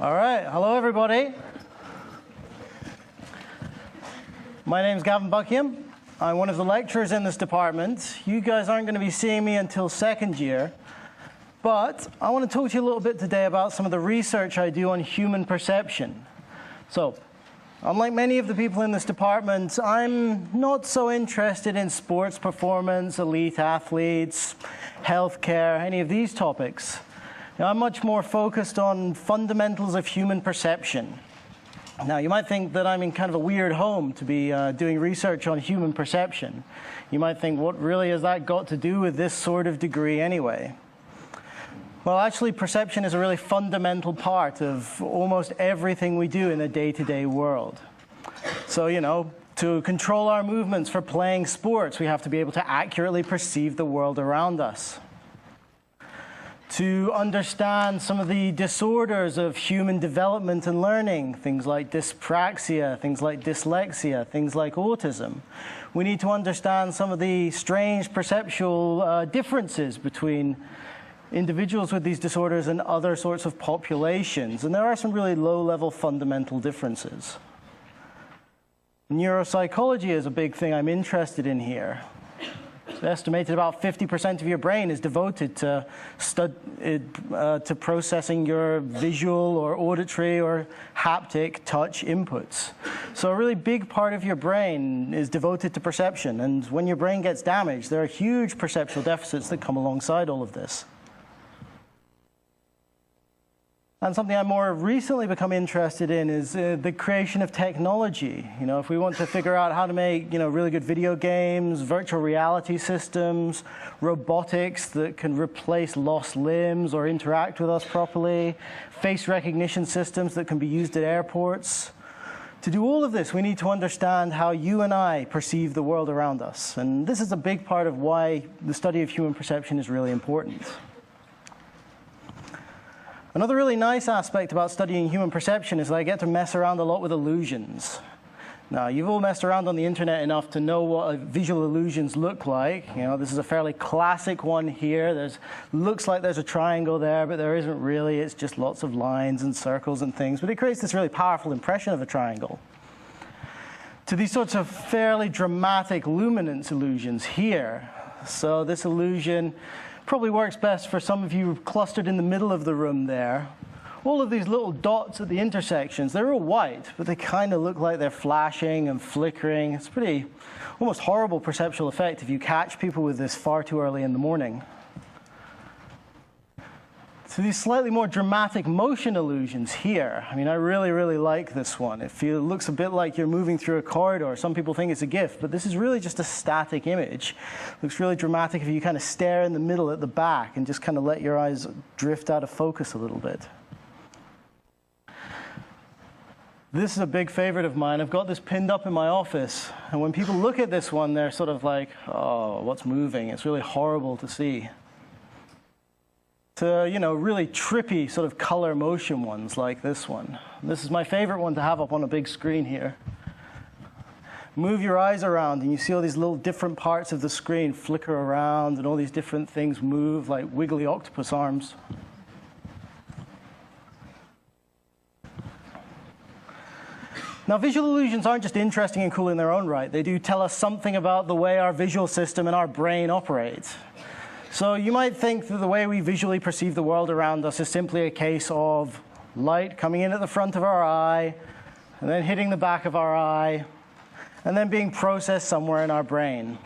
All right, hello everybody. My name's Gavin Buckingham. I'm one of the lecturers in this department. You guys aren't going to be seeing me until second year, but I want to talk to you a little bit today about some of the research I do on human perception. So, unlike many of the people in this department, I'm not so interested in sports performance, elite athletes, healthcare, any of these topics. I'm much more focused on fundamentals of human perception. Now, you might think that I'm in kind of a weird home to be doing research on human perception. You might think, what really has that got to do with this sort of degree anyway? Well, actually, perception is a really fundamental part of almost everything we do in the day-to-day world. So, to control our movements for playing sports, we have to be able to accurately perceive the world around us. To understand some of the disorders of human development and learning, things like dyspraxia, things like dyslexia, things like autism, we need to understand some of the strange perceptual differences between individuals with these disorders and other sorts of populations. And there are some really low-level fundamental differences. Neuropsychology is a big thing I'm interested in here. It's estimated about 50% of your brain is devoted to processing your visual or auditory or haptic touch inputs. So a really big part of your brain is devoted to perception. And when your brain gets damaged, there are huge perceptual deficits that come alongside all of this. And something I've more recently become interested in is the creation of technology. If we want to figure out how to make, really good video games, virtual reality systems, robotics that can replace lost limbs or interact with us properly, face recognition systems that can be used at airports. To do all of this, we need to understand how you and I perceive the world around us. And this is a big part of why the study of human perception is really important. Another really nice aspect about studying human perception is that I get to mess around a lot with illusions. Now, you've all messed around on the internet enough to know what visual illusions look like. This is a fairly classic one here. Looks like there's a triangle there, but there isn't really. It's just lots of lines and circles and things. But it creates this really powerful impression of a triangle. To these sorts of fairly dramatic luminance illusions here. So this illusion probably works best for some of you clustered in the middle of the room there. All of these little dots at the intersections, they're all white, but they kind of look like they're flashing and flickering. It's a pretty, almost horrible perceptual effect if you catch people with this far too early in the morning. So these slightly more dramatic motion illusions here, I really, really like this one. It looks a bit like you're moving through a corridor. Some people think it's a GIF, but this is really just a static image. It looks really dramatic if you kind of stare in the middle at the back and just kind of let your eyes drift out of focus a little bit. This is a big favorite of mine. I've got this pinned up in my office, and when people look at this one, they're sort of like, oh, what's moving? It's really horrible to see. To, really trippy sort of color motion ones like this one. This is my favorite one to have up on a big screen here. Move your eyes around and you see all these little different parts of the screen flicker around and all these different things move like wiggly octopus arms. Now, visual illusions aren't just interesting and cool in their own right. They do tell us something about the way our visual system and our brain operates. So you might think that the way we visually perceive the world around us is simply a case of light coming in at the front of our eye, and then hitting the back of our eye, and then being processed somewhere in our brain.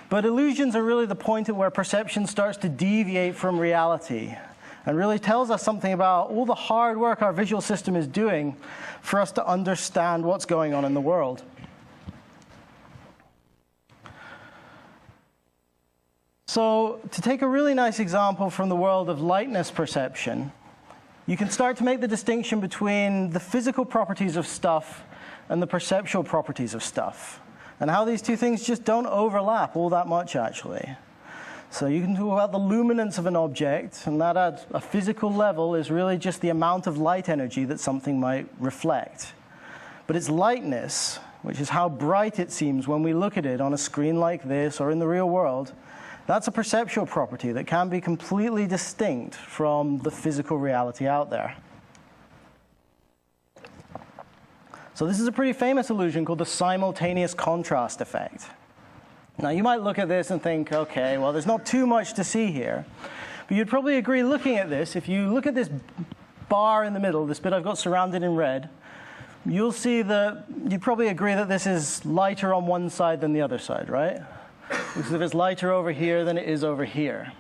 But illusions are really the point at where perception starts to deviate from reality, and really tells us something about all the hard work our visual system is doing for us to understand what's going on in the world. So, to take a really nice example from the world of lightness perception, you can start to make the distinction between the physical properties of stuff and the perceptual properties of stuff, and how these two things just don't overlap all that much, actually. So you can talk about the luminance of an object, and that at a physical level is really just the amount of light energy that something might reflect. But its lightness, which is how bright it seems when we look at it on a screen like this or in the real world, That's a perceptual property that can be completely distinct from the physical reality out there. So this is a pretty famous illusion called the simultaneous contrast effect. Now you might look at this and think, okay, well there's not too much to see here. But you'd probably agree looking at this, if you look at this bar in the middle, this bit I've got surrounded in red, you'll see that you'd probably agree that this is lighter on one side than the other side, right? Because if it's lighter over here than it is over here.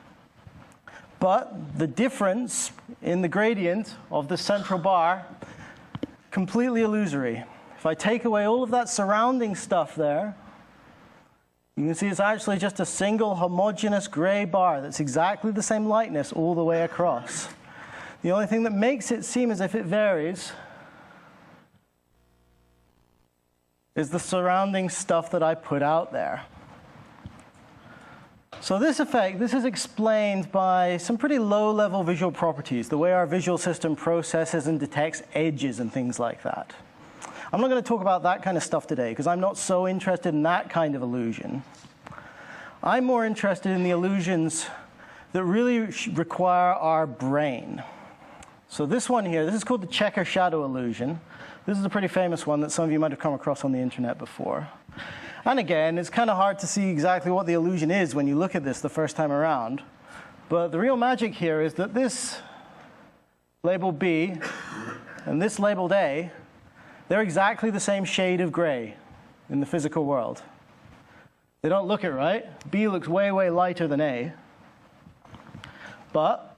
But the difference in the gradient of the central bar, completely illusory. If I take away all of that surrounding stuff there, you can see it's actually just a single homogeneous gray bar that's exactly the same lightness all the way across. The only thing that makes it seem as if it varies is the surrounding stuff that I put out there. So this effect, this is explained by some pretty low-level visual properties, the way our visual system processes and detects edges and things like that. I'm not going to talk about that kind of stuff today because I'm not so interested in that kind of illusion. I'm more interested in the illusions that really require our brain. So this one here, this is called the checker shadow illusion. This is a pretty famous one that some of you might have come across on the internet before. And again, it's kind of hard to see exactly what the illusion is when you look at this the first time around. But the real magic here is that this labeled B and this labeled A, they're exactly the same shade of gray in the physical world. They don't look it right. B looks way, way lighter than A. But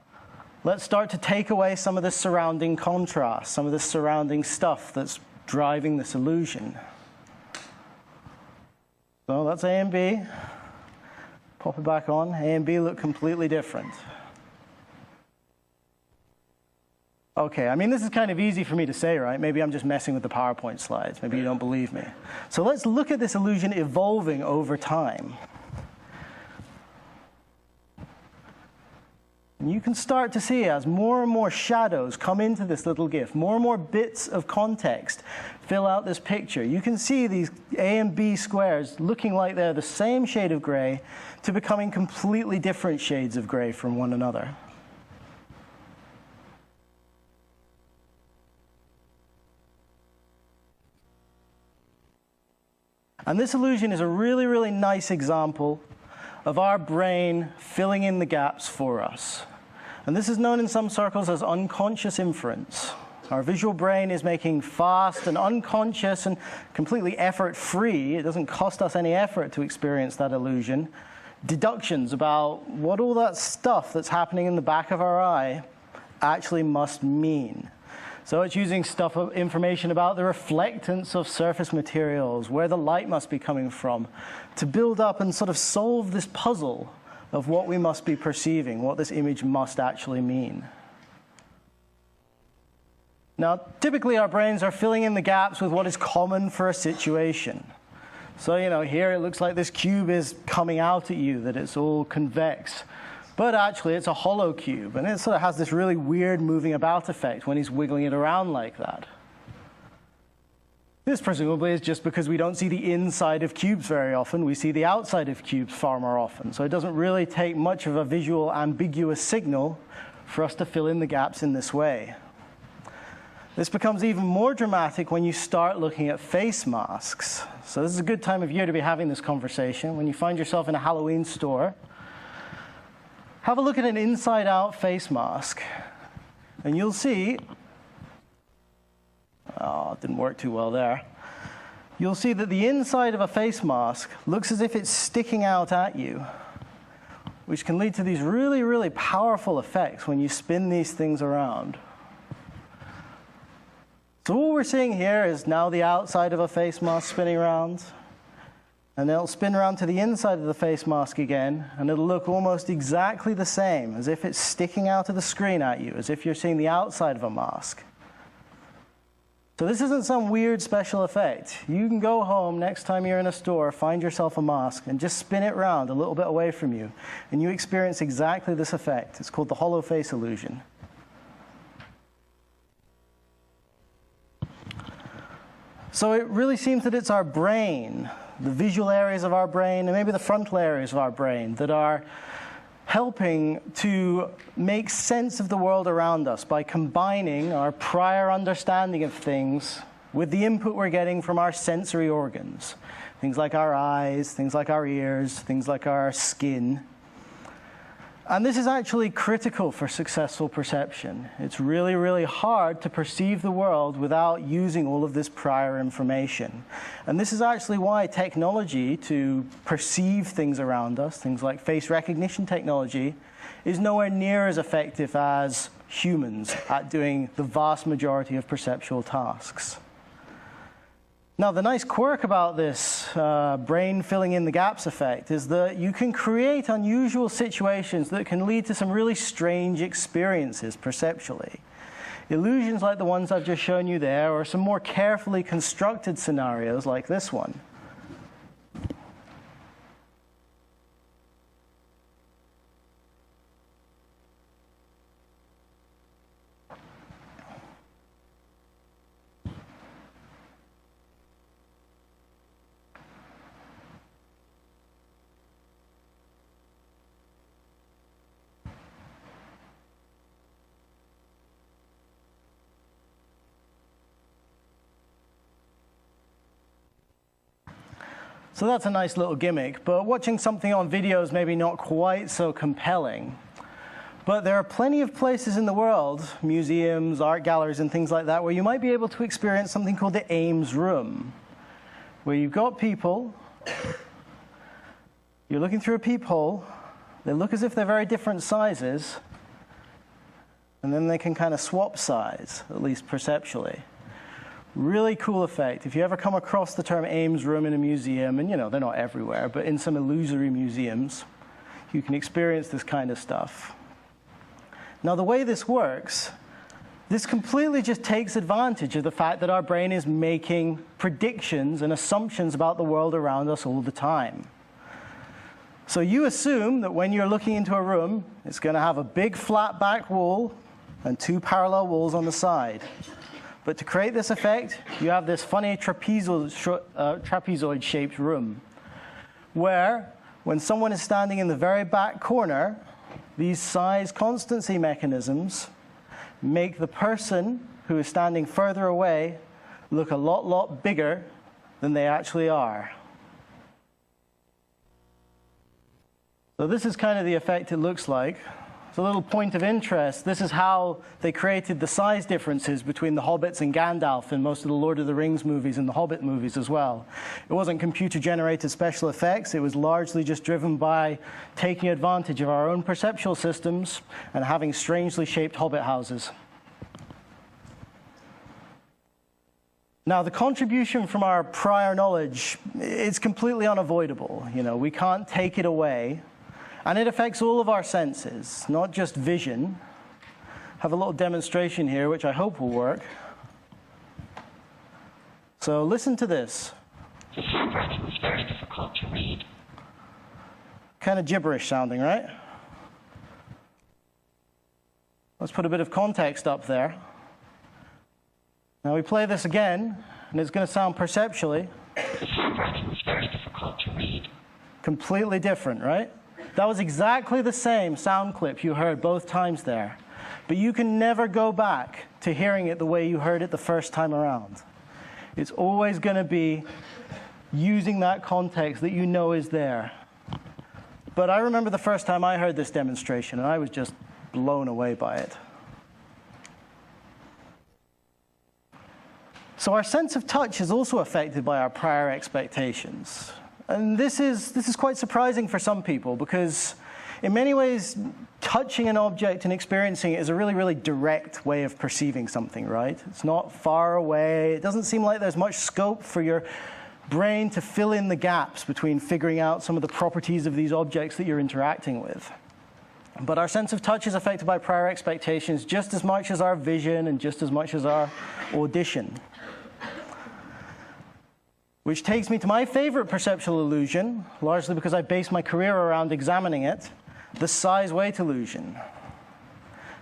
let's start to take away some of this surrounding contrast, some of this surrounding stuff that's driving this illusion. So that's A and B. Pop it back on. A and B look completely different. Okay, I mean, this is kind of easy for me to say, right? Maybe I'm just messing with the PowerPoint slides. Maybe you don't believe me. So let's look at this illusion evolving over time. And you can start to see as more and more shadows come into this little GIF, more and more bits of context fill out this picture. You can see these A and B squares looking like they're the same shade of gray to becoming completely different shades of gray from one another. And this illusion is a really, really nice example of our brain filling in the gaps for us. And this is known in some circles as unconscious inference. Our visual brain is making fast and unconscious and completely effort-free, it doesn't cost us any effort to experience that illusion, deductions about what all that stuff that's happening in the back of our eye actually must mean. So it's using information about the reflectance of surface materials, where the light must be coming from, to build up and sort of solve this puzzle of what we must be perceiving, what this image must actually mean. Now, typically our brains are filling in the gaps with what is common for a situation. So, you know, here it looks like this cube is coming out at you, that it's all convex. But actually, it's a hollow cube, and it sort of has this really weird moving about effect when he's wiggling it around like that. This presumably is just because we don't see the inside of cubes very often. We see the outside of cubes far more often. So it doesn't really take much of a visual ambiguous signal for us to fill in the gaps in this way. This becomes even more dramatic when you start looking at face masks. So this is a good time of year to be having this conversation. When you find yourself in a Halloween store, have a look at an inside-out face mask, and you'll see, oh, it didn't work too well there. You'll see that the inside of a face mask looks as if it's sticking out at you, which can lead to these really, really powerful effects when you spin these things around. So what we're seeing here is now the outside of a face mask spinning around. And it'll spin around to the inside of the face mask again, and it'll look almost exactly the same, as if it's sticking out of the screen at you, as if you're seeing the outside of a mask. So this isn't some weird special effect. You can go home next time you're in a store, find yourself a mask, and just spin it around a little bit away from you, and you experience exactly this effect. It's called the hollow face illusion. So it really seems that it's our brain, the visual areas of our brain, and maybe the frontal areas of our brain that are helping to make sense of the world around us by combining our prior understanding of things with the input we're getting from our sensory organs. Things like our eyes, things like our ears, things like our skin. And this is actually critical for successful perception. It's really, really hard to perceive the world without using all of this prior information. And this is actually why technology to perceive things around us, things like face recognition technology, is nowhere near as effective as humans at doing the vast majority of perceptual tasks. Now, the nice quirk about this brain filling in the gaps effect is that you can create unusual situations that can lead to some really strange experiences perceptually. Illusions like the ones I've just shown you there, or some more carefully constructed scenarios like this one. So that's a nice little gimmick, but watching something on video is maybe not quite so compelling. But there are plenty of places in the world, museums, art galleries, and things like that, where you might be able to experience something called the Ames Room, where you've got people, you're looking through a peephole, they look as if they're very different sizes, and then they can kind of swap size, at least perceptually. Really cool effect. If you ever come across the term Ames Room in a museum, and they're not everywhere, but in some illusory museums, you can experience this kind of stuff. Now, the way this works, this completely just takes advantage of the fact that our brain is making predictions and assumptions about the world around us all the time. So you assume that when you're looking into a room, it's going to have a big flat back wall and two parallel walls on the side. But to create this effect, you have this funny trapezoid-shaped room, where when someone is standing in the very back corner, these size constancy mechanisms make the person who is standing further away look a lot bigger than they actually are. So this is kind of the effect it looks like. It's a little point of interest. This is how they created the size differences between the Hobbits and Gandalf in most of the Lord of the Rings movies and the Hobbit movies as well. It wasn't computer-generated special effects. It was largely just driven by taking advantage of our own perceptual systems and having strangely shaped Hobbit houses. Now, the contribution from our prior knowledge is completely unavoidable. We can't take it away. And it affects all of our senses, not just vision. I have a little demonstration here, which I hope will work. So listen to this. This handwriting is very difficult to read. Kind of gibberish sounding, right? Let's put a bit of context up there. Now we play this again, and it's going to sound perceptually This handwriting is very difficult to read. completely different, right? That was exactly the same sound clip you heard both times there. But you can never go back to hearing it the way you heard it the first time around. It's always going to be using that context that you know is there. But I remember the first time I heard this demonstration, and I was just blown away by it. So our sense of touch is also affected by our prior expectations. And this is quite surprising for some people, because in many ways, touching an object and experiencing it is a really, really direct way of perceiving something, right? It's not far away. It doesn't seem like there's much scope for your brain to fill in the gaps between figuring out some of the properties of these objects that you're interacting with. But our sense of touch is affected by prior expectations just as much as our vision and just as much as our audition. Which takes me to my favorite perceptual illusion, largely because I base my career around examining it, the size-weight illusion.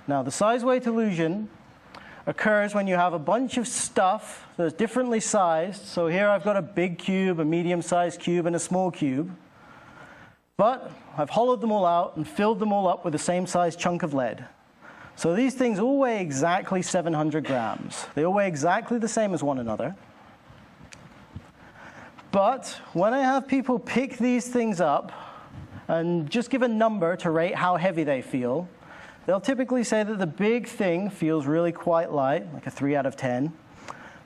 Now, the size-weight illusion occurs when you have a bunch of stuff that's differently sized. So here I've got a big cube, a medium-sized cube, and a small cube. But I've hollowed them all out and filled them all up with the same size chunk of lead. So these things all weigh exactly 700 grams. They all weigh exactly the same as one another. But when I have people pick these things up and just give a number to rate how heavy they feel, they'll typically say that the big thing feels really quite light, like a 3 out of 10.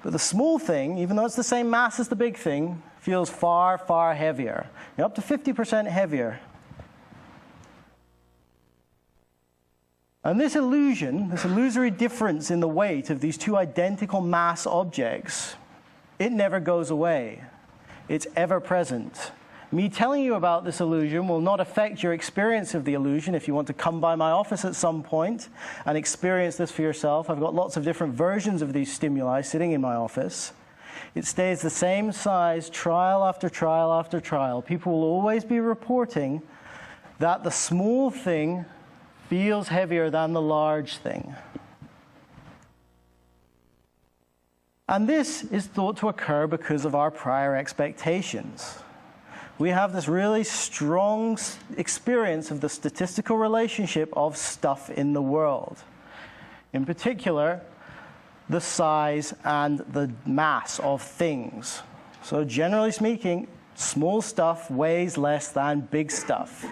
But the small thing, even though it's the same mass as the big thing, feels far, far heavier, up to 50% heavier. And this illusion, this illusory difference in the weight of these two identical mass objects, it never goes away. It's ever present. Me telling you about this illusion will not affect your experience of the illusion. If you want to come by my office at some point and experience this for yourself, I've got lots of different versions of these stimuli sitting in my office. It stays the same size trial after trial after trial. People will always be reporting that the small thing feels heavier than the large thing. And this is thought to occur because of our prior expectations. We have this really strong experience of the statistical relationship of stuff in the world. In particular, the size and the mass of things. So generally speaking, small stuff weighs less than big stuff.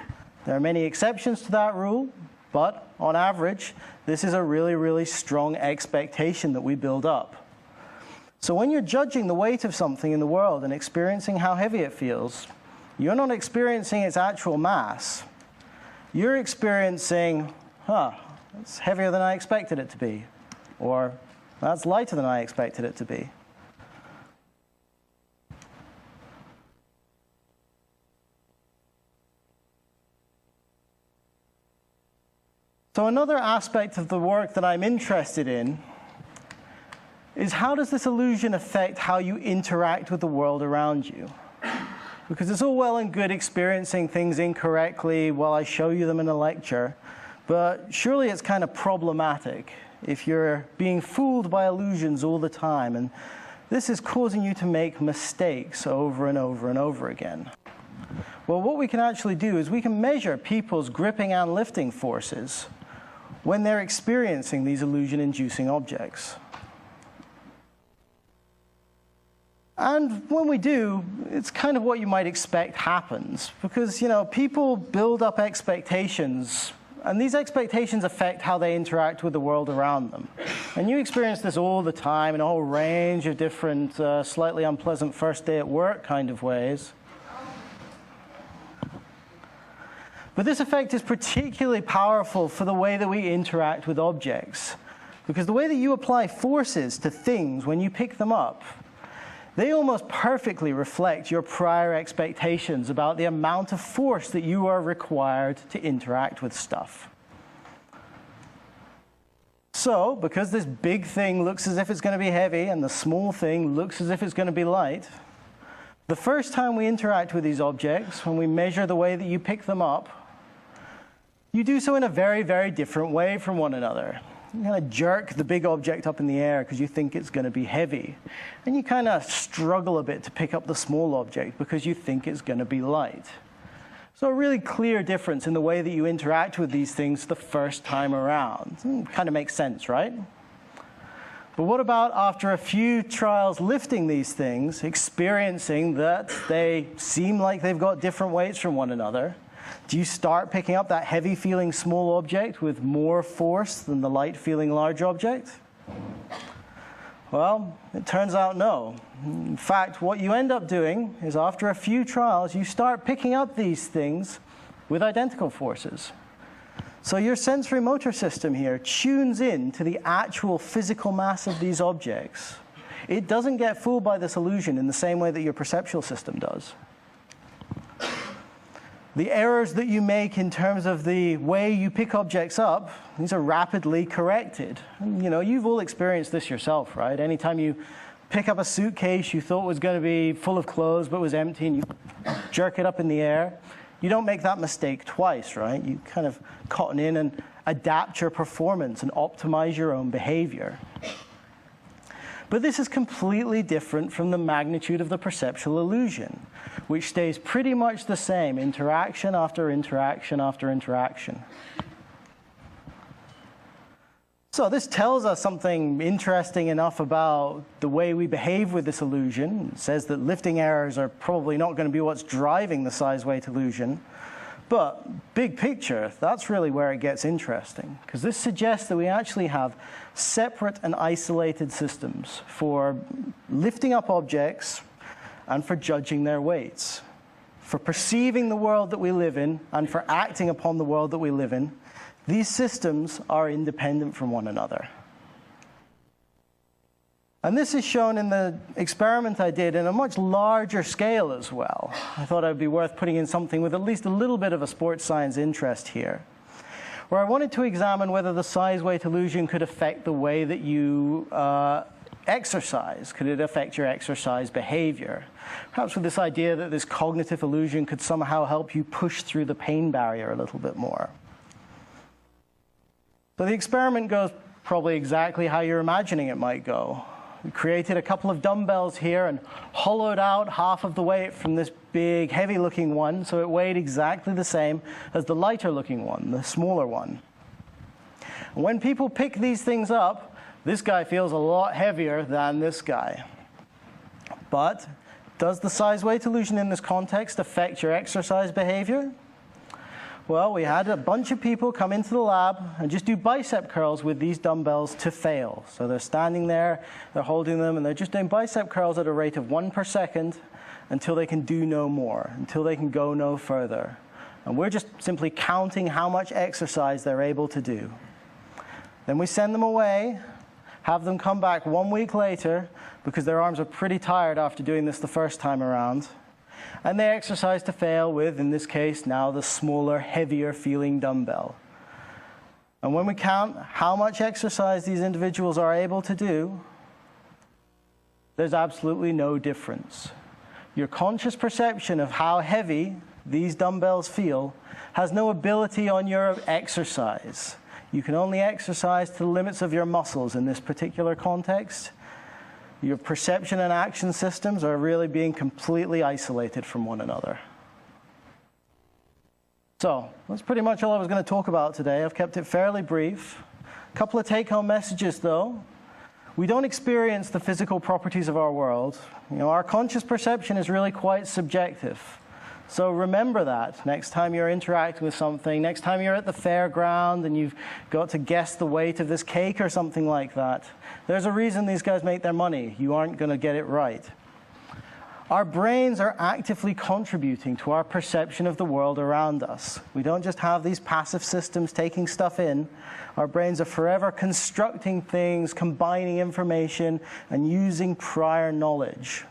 There are many exceptions to that rule, but on average, this is a really, really strong expectation that we build up. So when you're judging the weight of something in the world and experiencing how heavy it feels, you're not experiencing its actual mass. You're experiencing, it's heavier than I expected it to be, or that's lighter than I expected it to be. So another aspect of the work that I'm interested in is how does this illusion affect how you interact with the world around you? Because it's all well and good experiencing things incorrectly while I show you them in a lecture, but surely it's kind of problematic if you're being fooled by illusions all the time, and this is causing you to make mistakes over and over and over again. Well, what we can actually do is we can measure people's gripping and lifting forces when they're experiencing these illusion-inducing objects. And when we do, it's kind of what you might expect happens. Because, people build up expectations, and these expectations affect how they interact with the world around them. And you experience this all the time in a whole range of different, slightly unpleasant first day at work kind of ways. But this effect is particularly powerful for the way that we interact with objects. Because the way that you apply forces to things when you pick them up, they almost perfectly reflect your prior expectations about the amount of force that you are required to interact with stuff. So, because this big thing looks as if it's going to be heavy and the small thing looks as if it's going to be light, the first time we interact with these objects, when we measure the way that you pick them up, you do so in a very, very different way from one another. You kind of jerk the big object up in the air because you think it's going to be heavy. And you kind of struggle a bit to pick up the small object because you think it's going to be light. So a really clear difference in the way that you interact with these things the first time around. Kind of makes sense, right? But what about after a few trials lifting these things, experiencing that they seem like they've got different weights from one another? Do you start picking up that heavy-feeling small object with more force than the light-feeling large object? Well, it turns out no. In fact, what you end up doing is after a few trials, you start picking up these things with identical forces. So your sensory motor system here tunes in to the actual physical mass of these objects. It doesn't get fooled by this illusion in the same way that your perceptual system does. The errors that you make in terms of the way you pick objects up, these are rapidly corrected. And, you've all experienced this yourself, right? Anytime you pick up a suitcase you thought was going to be full of clothes but was empty and you jerk it up in the air, you don't make that mistake twice, right? You kind of cotton in and adapt your performance and optimize your own behavior. But this is completely different from the magnitude of the perceptual illusion, which stays pretty much the same, interaction after interaction after interaction. So this tells us something interesting enough about the way we behave with this illusion. It says that lifting errors are probably not going to be what's driving the size-weight illusion. But big picture, that's really where it gets interesting, because this suggests that we actually have separate and isolated systems for lifting up objects and for judging their weights, for perceiving the world that we live in and for acting upon the world that we live in. These systems are independent from one another. And this is shown in the experiment I did in a much larger scale as well. I thought it would be worth putting in something with at least a little bit of a sports science interest here, where I wanted to examine whether the size-weight illusion could affect the way that you exercise. Could it affect your exercise behavior? Perhaps with this idea that this cognitive illusion could somehow help you push through the pain barrier a little bit more. So the experiment goes probably exactly how you're imagining it might go. We created a couple of dumbbells here and hollowed out half of the weight from this big, heavy-looking one, so it weighed exactly the same as the lighter-looking one, the smaller one. And when people pick these things up, this guy feels a lot heavier than this guy. But does the size-weight illusion in this context affect your exercise behavior? Well, we had a bunch of people come into the lab and just do bicep curls with these dumbbells to fail. So they're standing there, they're holding them, and they're just doing bicep curls at a rate of 1 per second until they can do no more, until they can go no further. And we're just simply counting how much exercise they're able to do. Then we send them away, have them come back 1 week later, because their arms are pretty tired after doing this the first time around. And they exercise to fail with, in this case, now the smaller, heavier feeling dumbbell. And when we count how much exercise these individuals are able to do, there's absolutely no difference. Your conscious perception of how heavy these dumbbells feel has no ability on your exercise. You can only exercise to the limits of your muscles in this particular context. Your perception and action systems are really being completely isolated from one another. So that's pretty much all I was going to talk about today. I've kept it fairly brief. A couple of take-home messages, though. We don't experience the physical properties of our world. Our conscious perception is really quite subjective. So remember that next time you're interacting with something, next time you're at the fairground and you've got to guess the weight of this cake or something like that. There's a reason these guys make their money. You aren't going to get it right. Our brains are actively contributing to our perception of the world around us. We don't just have these passive systems taking stuff in. Our brains are forever constructing things, combining information, and using prior knowledge.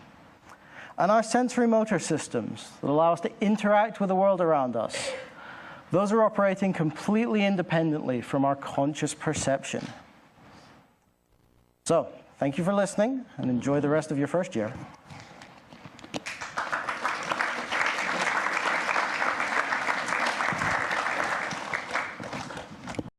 And our sensory motor systems that allow us to interact with the world around us, those are operating completely independently from our conscious perception. So, thank you for listening, and enjoy the rest of your first year.